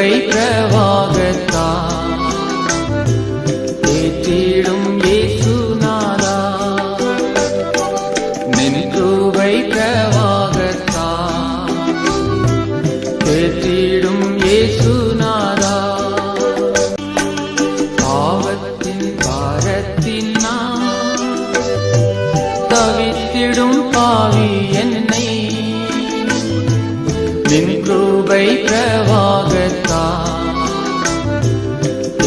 கிருபை பிரவாகத்தால் ஏற்றிடும் இயேசுநாதா, நின் கிருபை பிரவாகத்தால் ஏற்றிடும் இயேசுநாதா. பாவத்தின் பாரத்தினால் தவித்திடும் பாவி என்னை நின் கிருபை பிரவாகத்தால்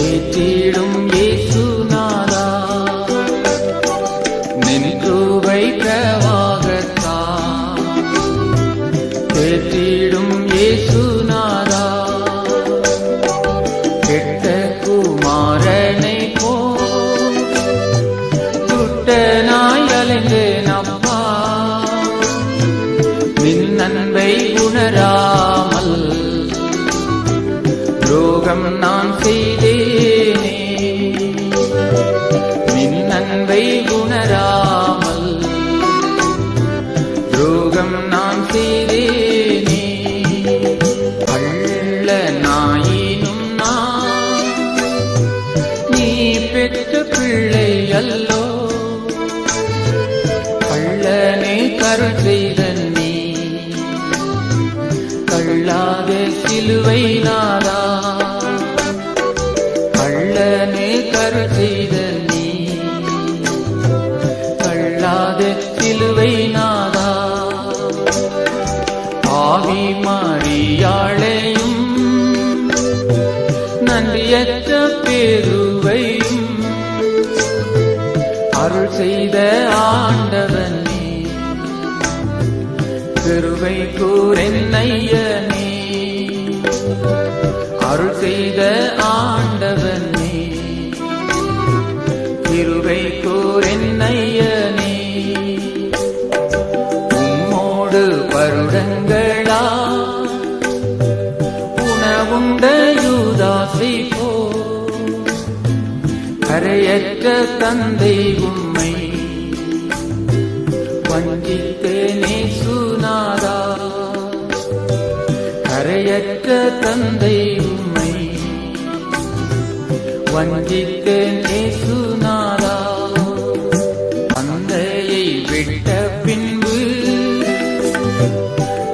ஏற்றிடும் இயேசுநாதா, நின் கிருபை பிரவாகத்தால் ஏற்றிடும் இயேசுநாதா. கெட்ட குமாரனை போல் துட்டனாய் அலைந்தேன் அப்பா, நின் அன்பை உணராமல் துரோகம் நான் செய்தேனே. நின் அன்பை உணராமல் துரோகம் நான் செய்தேனே. கள்ள நாயினும் நான் நீ பெற்ற பிள்ளை அல்லோ, கள்ளனே கருள் செய்த நீ கள்ளாத சிலுவை நாதா, கள்ளனே கருள் செய்த நீ கள்ளாத சிலுவை நாதா. ஆவி மாறியாளையும் நன்றியற்ற பேருவையும் அருள் செய்த ஆண்டவன் நீ, கிருபை கூரென்னையனே. அருள் செய்த ஆண்டவன் நீ, கிருபை கூரென்னையனே. உம்மோடு வருடங்களா உணவுண்ட யூதாசை போ, கரையற்ற தந்தை உம்மை வஞ்சித்தேனே சுநாதா. கரையற்ற தந்தை உம்மை வஞ்சித்தேனே சுநாதா. தந்தையை விட்ட பின்பு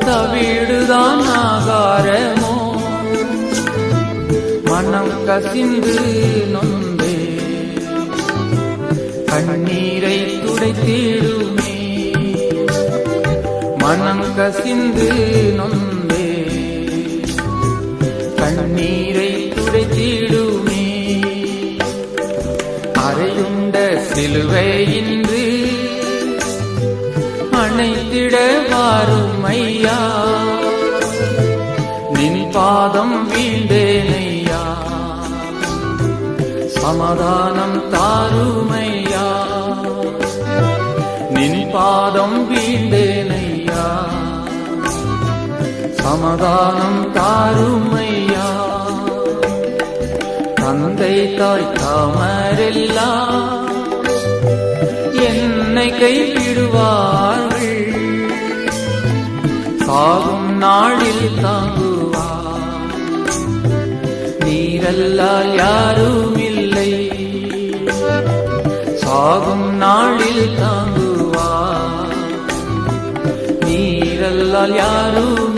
தவிடுதான் ஆகாரமோ, மனம் கசிந்து நொந்தே கண்ணீரை துடைத்திடுமே. மனம் கசிந்து நொந்தே கண்ணீரை துடைத்திடுமே. அறையுண்ட சிலுவையின்று அணைத்திட வாரும் ஐயா, நின் பாதம் வீழ்ந்தேனையா, சமாதானம் தாருமையா. நின் பாதம் வீழ்ந்தேனையா, சமாதானம் தாருமையா. தந்தை தாய் தாமரெல்லாம் என்னை கைவிடுவார்கள், சாகும் நாளில் தாங்குவார். நீரல்லால் யாரும் இல்லை, சாகும் நாளில் தாங்குவார். நீரல்லால் யாரும்